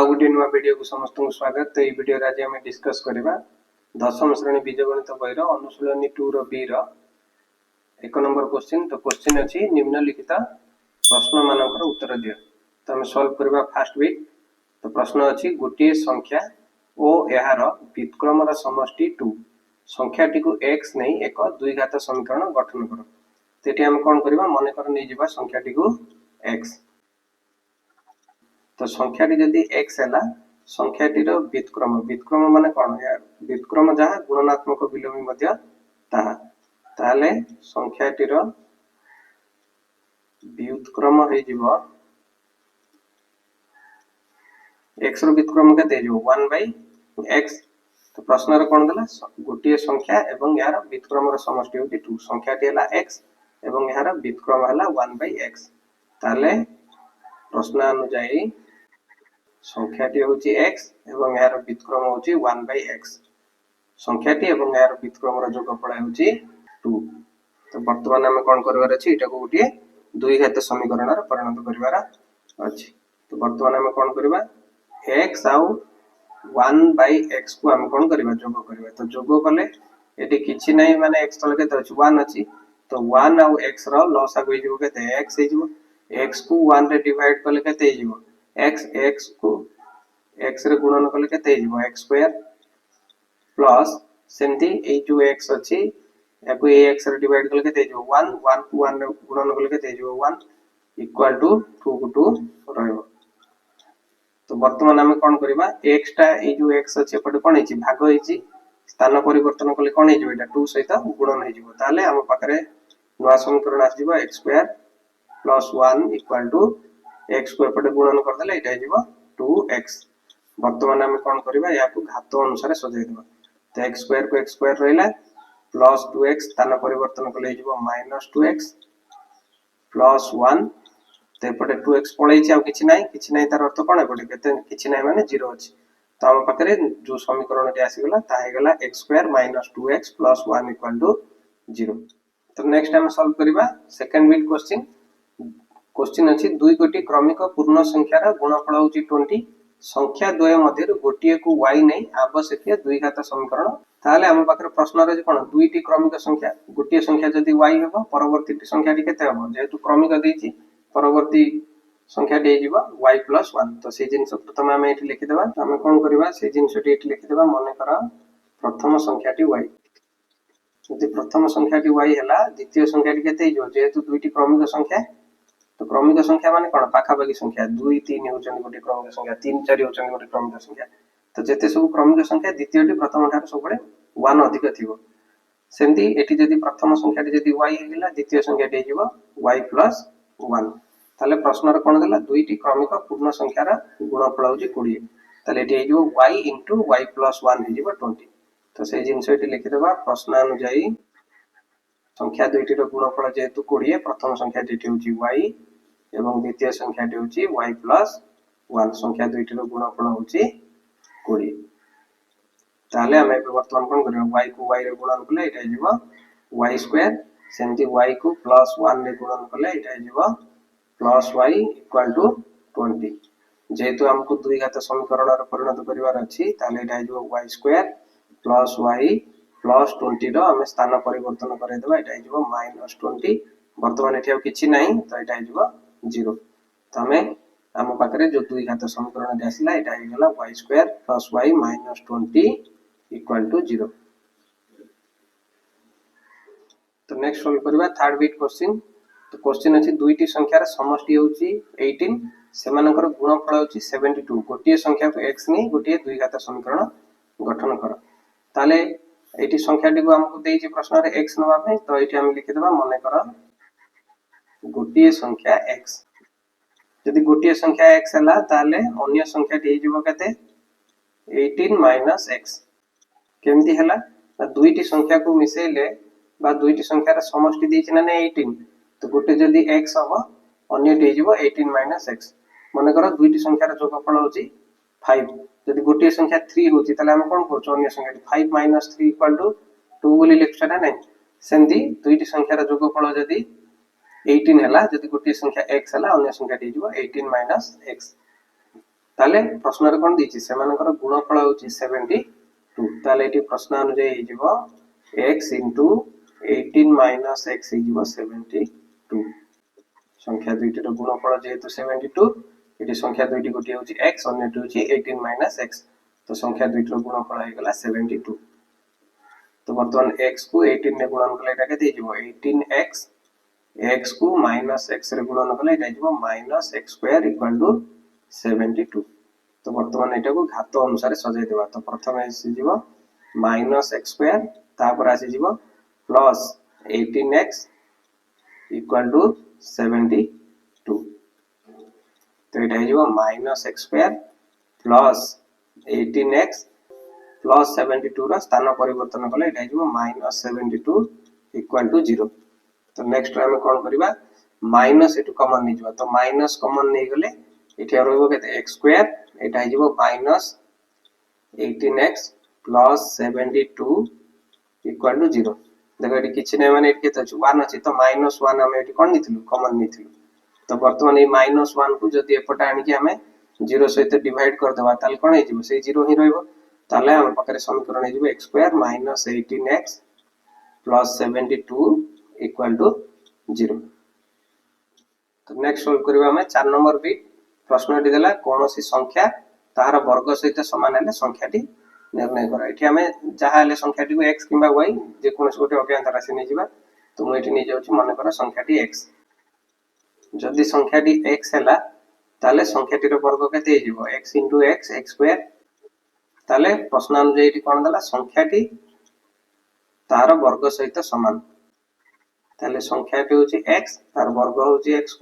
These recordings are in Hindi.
गोटे नुआ वीडियो को समस्त को स्वागत। तो ये वीडियो आज आम डिस्कस करवा दशम श्रेणी बीजगणित बहीर अनुशीलनी 2 रो बी रो 1 नंबर क्वेश्चन। तो क्वेश्चन अच्छी निम्नलिखित प्रश्न मानकर उत्तर दियो। तो आम सॉल्व करवा फास्ट बिट। तो प्रश्न अच्छी गोटे संख्या और यार व्युत्क्रम समष्टि 2 संख्याटी को x नहीं एक द्विघात समीकरण गठन कर। तो ये आम कौन करवा मन कर नहीं जावा संख्याटी को x। तो संख्याटी जदि x है संख्याटीर व्युत्क्रम व्युत्क्रम माने कौन यार व्युत्क्रम जहाँ गुणनात्मक विलोमी मध्य ताहा ताले संख्याटीर व्युत्क्रम हे जीवो x रो व्युत्क्रम केते जीवो 1/x। तो प्रश्न रे कोन देला गोटे संख्या एवं यार व्युत्क्रम रो समष्टि होती 2 संख्याटी हला x एवं यार व्युत्क्रम हला 1/x। ताले प्रश्न अनुसार संख्याटी होची x एवं यार व्युत्क्रम होची 1/x संख्याटी एवं यार व्युत्क्रम रो जोगफल होची 2। तो वर्तमान हम कोन करबार अछि एटा को गोटे द्विघात समीकरण रे परिणत करबार अछि। तो वर्तमान हम कोन करबा x आउ 1/x को हम कोन करबा जोग करबा। तो जोग कले एटी किछि नै माने x तल केते अछि 1 अछि। तो 1 आउ x रो लसागु हे जिवो केते x हे जिवो x को 1 रे डिवाइड कले केते हे जिवो x को x रे गुणन कले केते हे जिवो x स्क्वायर प्लस सेमती ए जो x अछि याको x रे डिवाइड कले केते हे जिवो 1 1 को 1 रे गुणन कले केते हे जिवो 1 इक्वल टू 2 को 2 रहइबो। तो वर्तमान हम कोन करबा x टा ए जो x अछि एपटे कोन हेछि भाग हेछि स्थान परिवर्तन कले कोन हे जिवो एटा 2 सहित गुणन हे जिवो। ताले हम पाखरे नवा समीकरण आसी जिवो x square plus 1 equal to x को एपटे गुणन कर देले एटा हे जिवो 2x। वर्तमान हम कोन करबा या को घात अनुसार सजाइ देबा। तो x स्क्वायर को x स्क्वायर रहिला प्लस 2x स्थान परिवर्तन कले जिवो माइनस 2x प्लस 1 तो एपटे 2x पळै छि आ किछि नै तार अर्थ कोन एपटे केते किछि नै माने 0 अछि। तो हम पाखरे जो समीकरण टे आसी गेला ता हे गेला x square minus 2x plus 1 equal to 0। तो नेक्स्ट हम सॉल्व करबा सेकंड बिट क्वेश्चन। क्वेश्चन अछि दुई गोटी क्रमिक पूर्ण संख्या रा गुणफल होची 20 संख्या द्वय मध्य गोटिए को y नै आवश्यक द्विघात समीकरण। ताले हम पाखरे प्रश्न रे कोन दुईटी क्रमिक संख्या गोटिए संख्या जदी y हेबो परवर्ती संख्याटी केते हेबो जेतु क्रमिक देछि परवर्ती संख्याटी हे जिवो y + 1। तो से जिंस प्रथम हम एठी लिखि देबा। हम कोन करबा से जिंसटी एठी लिखि देबा माने कर प्रथम संख्याटी y जदी प्रथम संख्याटी y हला द्वितीय संख्याटी केते हे जिवो जेतु दुईटी क्रमिक संख्या। तो क्रमिक संख्या माने कोन पाखापाखी संख्या 2 3 होचन गोटे क्रमिक संख्या 3 4 होचन गोटे क्रमिक संख्या। तो जेते सब क्रमिक संख्या द्वितीयटी प्रथम ठार सबले 1 अधिक थिबो सेमती एठी जदी प्रथम संख्याटी जदी y हेला द्वितीय संख्याटी हे जिवो y + 1। ताले प्रश्न रे कोन देला दुईटी क्रमिक पूर्ण संख्या रा गुणफल होची 20 ताले एठी हे जिवो y * y + 1 हे जिवो 20। तो से जिंस एठी लिखि देबा प्रश्न अनुसार संख्या दुईटी रो गुणफल जेतु 20 प्रथम संख्याटी एठी होची y एवं द्वितीय संख्याटी होची y + 1 संख्या दुईटी रो गुणफल होची 20। ताले हम वर्तमान कोन करबा y को y रे गुणन कले एटा जिवो y स्क्वायर सेमती y को +1 रे गुणन कले एटा जिवो +y इक्वल टू 20। जेतु हमको द्विघात समीकरण रे परिणत करिवार अछि ताले एटा जिवो y स्क्वायर +y + 20 रो हम स्थान परिवर्तन करे देबा एटा जिवो -20। वर्तमान एठी आ किछि नै तो एटा जिवो 0। तो हमें हम पाखरे जो द्विघात समीकरण आसिला एटा हे गेला y square + y - 20 equal to 0। तो नेक्स्ट सॉल्व करबा थर्ड बिट क्वेश्चन। तो क्वेश्चन अछि दुईटी संख्या रा समष्टि होची 18 सेमानकर गुणफल होची 72 गोटिए संख्या को x नै गोटिए द्विघात समीकरण गठन कर। ताले एठी संख्याटी को हमको देइछि प्रश्न रे x नवा पे। तो एठी हम लिखि देबा माने कर गोटिए संख्या x यदि गोटिए संख्या x हला ताले अन्य संख्याटी हे जिवो केते 18 - x केमती हला दुईटी संख्या को मिसेले बा दुईटी संख्या रा समष्टि देछि ना 18 तो गोटे जदी x हबो अन्यटी हे जिवो 18 - x माने कर दुईटी संख्या रा जोगफल होची 5 जदी गोटे संख्या 3 होची ताले हम कोन करछो अन्य संख्याटी 5 - 3 = 2 बोली लिखछा ना नै सेमती दुईटी संख्या रा जोगफल जदी 18 हला जदी गोटे संख्या x हला अन्य संख्याटी हे जिवो 18 - x। ताले प्रश्न रे कोन दिछि सेमानकर गुणफल होछि 72 ताले एटी प्रश्न अनुसार हे जिवो x * 18 - x हे जिवो 72 संख्या दुईटी रो गुणफल जेहेतु 72 एटी संख्या दुईटी गोटी होछि x अन्यटी होछि 18 - x तो संख्या दुईटी रो गुणफल हे गेला 72 तो वर्तमान x को 18 ने गुणन कले एटा केते जिवो 18x x को -x रे गुणन कले एटा जिवो -x² = 72 तो वर्तमान एटा को घात अनुसार सजाई देबा तो प्रथम आसी जिवो -x² तापर आसी जिवो +18x = 72 तो एटा जिवो -x² +18x +72 रा स्थान परिवर्तन कले एटा जिवो -72 = 0 तो नेक्स्ट रे हम कोन करबा माइनस एटू कॉमन नै जिवो तो माइनस कॉमन नै गले एठी रहबो केते x² एटा जिवो -18x +72 = 0 देखो एठी किछि नै माने एठी केते अछि 1 अछि तो -1 हम एठी कोन निथिलु कॉमन निथिलु तो वर्तमान ए -1 को जदि एपटा आनि कि हमें 0 सहित डिवाइड कर देबा ताले कोन हे जिवो से 0 ही रहइबो ताले हम पकरे समीकरण हे जिवो x² -18x +72 = 0 तो नेक्स्ट सॉल्व करबा हमें 4 नंबर बी प्रश्नटी देला कोनोसी संख्या तार वर्ग सहित समान हेले संख्याटी निर्णय करा एठी हमें जहा हेले संख्याटी को x किबा y जे कोनोसी गोटे अज्ञात राशि नै जिबा तो मु एठी नै जाउची माने करा संख्याटी x जदि संख्याटी x हैला ताले संख्याटी रो वर्ग केते हे जिवो x * x x² ताले प्रश्न अनुसार एठी कोन देला संख्याटी तार वर्ग सहित समान ताले संख्याटी होची x तार वर्ग होची x²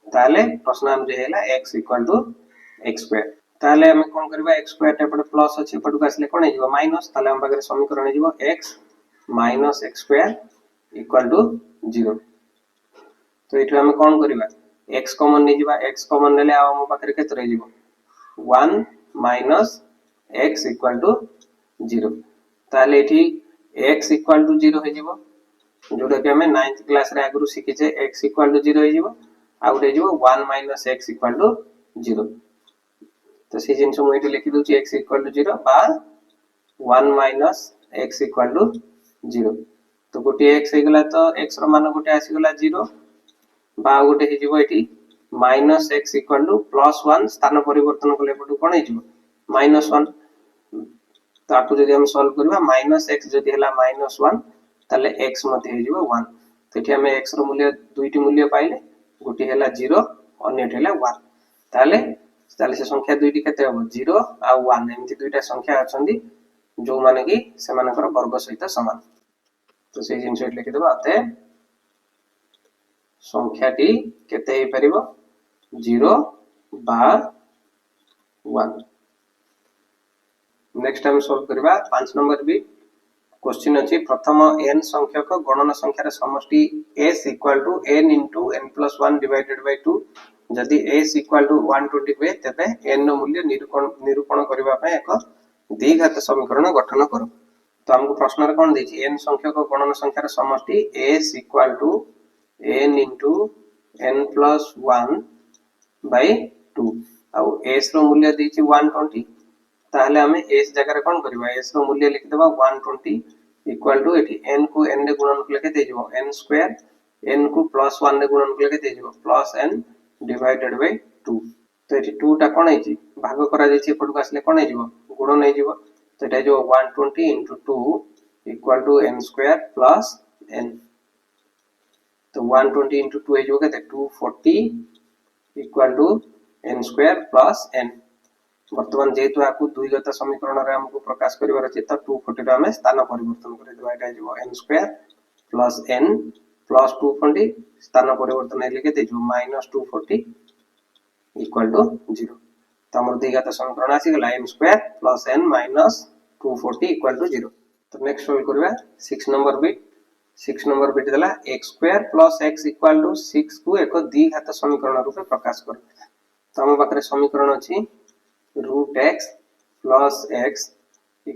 ताले प्रश्न अनुसार हैला x = x² ताले हम कोन करबा x² एपटे प्लस अछि एपटु आसले कोन हे जिवो माइनस ताले हम पाखरे समीकरण हे जिवो x - x² = 0 तो एठु हम कोन करबा x कॉमन नै जिबा x कॉमन नेले आ हम पाखरे केते रहि जिवो 1 - x = 0 ताले एठी x = 0 हे जिवो जोटा कि हमें 9th क्लास रे आगुरु सिखिचे x = 0 हे जिवो आ उठे जिवो 1 - x = 0 तो से जिंस मु एठी लिखि दोची x = 0 बा 1 - x = 0 तो गोटे x हे गला तो x रो मान गोटे आसी गला 0 बा गोटे हे जिवो एठी -x = +1 स्थान परिवर्तन कले पटु कोन हे जिवो -1 तो आकु जदि हम सॉल्व करबा -x जदि हला -1 ताले x मध्ये हे जिवो 1 तो एठी हम x रो मूल्य दुईटी मूल्य पाइले गोटी हला 0 अन्यटी हला 1 ताले से संख्या दुईटी केते हो 0 आ 1 एमति दुईटा संख्या अछंदी जो माने कि से मानकर वर्ग सहित समान तो से जिंस एठी लिखि देबा अते संख्याटी केते हे परिबो 0 बा 1 नेक्स्ट हम सॉल्व करबा 5 नंबर बी क्वेश्चन अछि प्रथम n संख्यक गणन संख्यार समष्टि s = n * n + 1 / 2 जदि s = 120 हुए तबे n नो मूल्य निरूपण करबा पय एक द्विघात समीकरण गठन करो तो हमको प्रश्न रे कोन देछि n संख्यक गणन संख्यार समष्टि s = n * n + 1 / 2 आ s रो मूल्य देछि 120 ताहले हमें s जगह रे कोन करबा s रो मूल्य लिखि देबा 120 = एठी n को n रे गुणन कले के दे जिवो n² n को +1 रे गुणन कले के दे जिवो +n / 2 तो एठी 2 टा कोन हेछि भाग करा जेछि एपटु आसले कोन हे जिवो गुणन हे जिवो तो एटा जो 120 * 2 = n² + n तो 120 * 2 हे जिवो केते 240 = n² + n वर्तमान जेतु आकु द्विघात समीकरण रे हमको प्रकाश करिवार अछि त 240 रे हम स्थान परिवर्तन करि देबा एटा जिवो n² + n + 240 स्थान परिवर्तन हेले के देजो -240 = 0 त हमर द्विघात समीकरण आसी गेला n² + n - 240 = 0 तो नेक्स्ट सॉल्व करबा 6 नंबर बिट 6 नंबर बिट देला x² + x = 6 को एक द्विघात समीकरण रूपे प्रकाश कर तो हम पाखरे समीकरण अछि √x + x =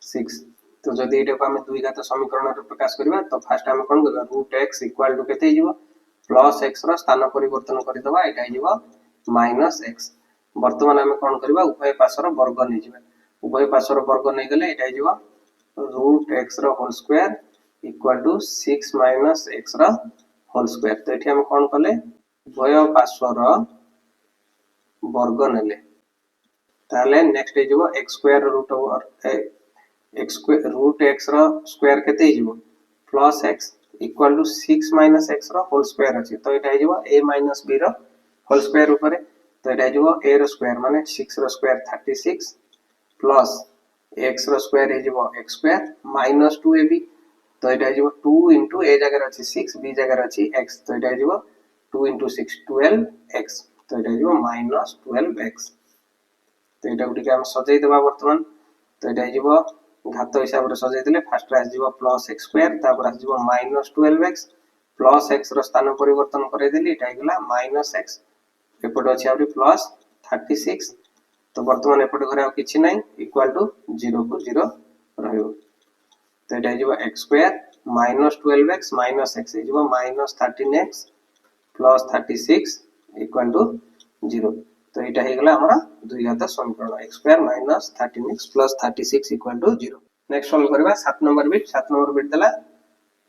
6 तो जदि एटा को हम द्विघात समीकरण रे प्रकाश करबा तो फर्स्ट हम कोन करबा √x = केते जिवो +x रो स्थान परिवर्तन करि दबा एटा जिवो -x वर्तमान आम कौन करवा उभय पार्श्वर वर्ग नहीं जावा उभय पार्श्वर वर्ग नहीं गले एटा जीवा रूट एक्स रो whole square equal to 6 minus x रो होल स्क्वायर तो एठी हम कौन कले उभय पार्श्वर वर्ग नेले ताले नेक्स्ट जीवा x square root over x square root x रो स्क्वायर केते जीवो plus x equal to 6 minus x रो होल स्क्वायर अछि तो एटा जीवा a माइनस b रो होल स्क्वायर ऊपर तो एटा जीवा a रो स्क्वायर माने 6 रो स्क्वायर 36 प्लस x रो स्क्वायर हे जीवा x स्क्वायर माइनस 2ab तो एटा जीवा 2 into a जगह अछि 6 b जगह अछि x तो एटा जीवा 2 into 6 12x तो एटा जीवा माइनस 12x तो एटा गुटी के हम सजाई देबा वर्तमान तो एटा जीवा घात हिसाब रे सजाई देले फर्स्ट रे जीवा प्लस x स्क्वायर तापर आस जीवा माइनस 12x प्लस x रो स्थान परिवर्तन करे देली एटा गेला माइनस x एपट अछि आबरी प्लस 36 तो वर्तमान एपट घरे आ किछि नै इक्वल टू 0 को 0 रहयो तो एटा जीवा x square minus 12x minus x जीवा minus 13x plus 36 equal to 0 तो एटा हे गेला हमरा दुई घात समीकरण x square minus 13x plus 36 equal to 0 next solve करबा 7 नंबर बिट देला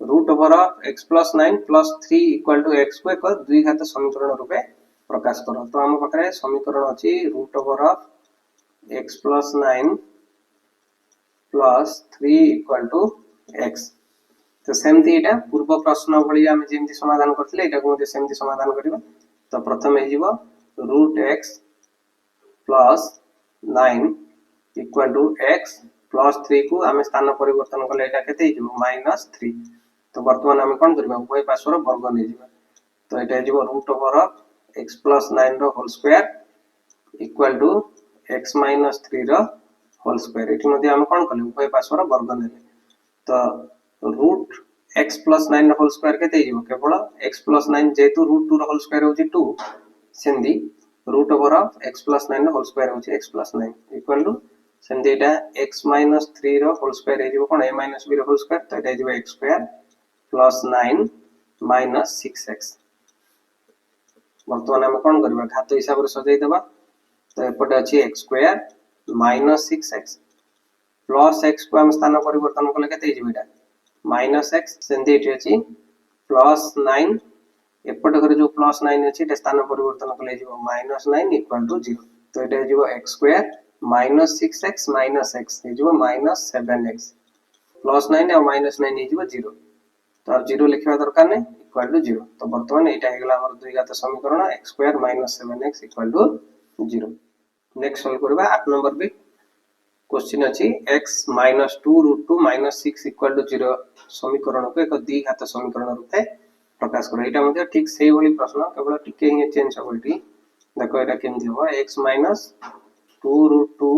root over of x plus 9 plus 3 equal to x को एक दुई घात समीकरण रूपे प्रकाश करो तो हम पाखरे समीकरण अछि root over of x plus 9 plus 3 equal to x तो सेमती एटा पूर्व प्रश्न भली हम जेमती समाधान करथिले एटा को सेमती समाधान करबा तो प्रथम हे जीवो root x plus 9 equal to x plus 3 को आम स्थान परिवर्तन कले एटा केते हिजो माइनस 3 तो वर्तमान आम कोन करबा उभय पार्श्वर वर्ग नै जिबा तो एटा हिजो root over of x plus 9 रो whole square equal to x minus 3 रो होल स्क्वायर एठी मध्ये आम कोन कले उभय पार्श्वर वर्ग नेले तो रूट x प्लस 9 रो होल स्क्वायर केते हिजो केवल x प्लस 9 जेतु रूट 2 रो होल स्क्वायर होची 2 सेंदी root over of x plus 9 रो होल स्क्वायर होची x प्लस 9 इक्वल टू सेंदी एटा x माइनस 3 रो होल स्क्वायर हे जीवो कोन a माइनस b रो होल स्क्वायर तो एटा जीवो x square plus 9 minus 6x वर्तमान हम कोन करबा घात हिसाब रे सजाई देबा तो एपटे अछि x square minus 6x plus x को हम स्थान परिवर्तन कले केते हिजो एटा माइनस x सेंदी एठी अछि प्लस 9 एपटे करे जो प्लस 9 अछि एटा स्थान परिवर्तन कले जीवो माइनस 9 इक्वल टू 0 तो एटा जीवो x square minus 6x minus x हे जीवो माइनस 7x प्लस 9 और माइनस 9 हे जीवो 0 तो अब 0 लिखवा दरकार नै इक्वल टू 0 तो वर्तमान एटा हे गेला हमर दुई घात समीकरण x square minus 7x equal to 0 next solve करबा 8 नंबर बिट क्वेश्चन अछि x minus 2 root 2 minus 6 equal to 0 समीकरण को एक द्वि घात समीकरण रूपे प्रकाश करो एटा मध्ये ठीक सेही भली प्रश्न केवल टिके ही चेंज हो एठी देखो एटा केमथि हो x minus 2 root 2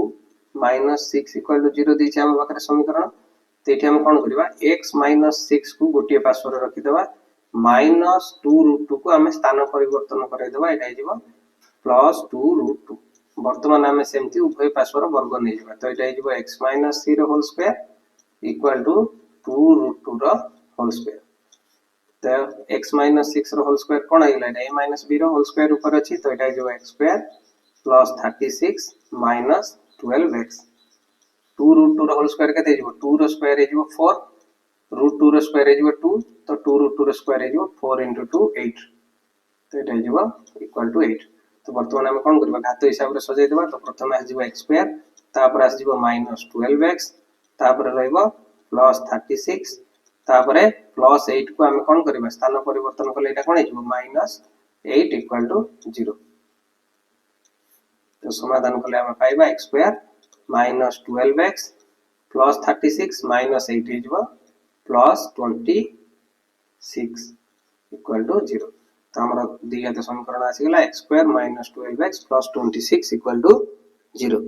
minus 6 equal to 0 दी छै हम बकरे समीकरण तो एठी हम कोन करबा x माइनस 6 को गोटे पार्श्व रे रखि देबा माइनस 2 रूट 2 को हम स्थान परिवर्तन करे देबा एटा जीवो प्लस 2 रूट 2 वर्तमान हम सेमती उभय पार्श्व रे वर्ग नै जीवा तो एटा जीवो x माइनस 3 रो whole square equal to 2 root 2 रो होल स्क्वायर तो x माइनस 6 रो होल स्क्वायर कोन आइला a माइनस b रो होल स्क्वायर ऊपर अछि तो एटा जीवो x square plus 36 minus 12x 2 root 2 रो होल स्क्वायर केते जीवो 2 रो स्क्वायर हे जीवो 4 रूट 2 रो स्क्वायर हे जीवो 2 तो 2 रूट 2 रो स्क्वायर हे जीवो 4 into 2 8 तो एटा जीवो इक्वल टू 8 तो वर्तमान हम कोन करबा घात हिसाब रे सजाई देबा तो प्रथम आस जीवो x स्क्वायर तापर आस जीवो माइनस 12x तापर रहइबो प्लस 36 तापर प्लस 8 को हम कोन करबा स्थान परिवर्तन कले एटा कोन हिजो माइनस 8 इक्वल टू 0 तो समाधान कले हम पाइबा x square minus 12x plus 36 minus 8 हिजो प्लस 26 इक्वल टू 0 तो हमरा दी घात समीकरण आसी गेला x square minus 12x plus 26 equal to 0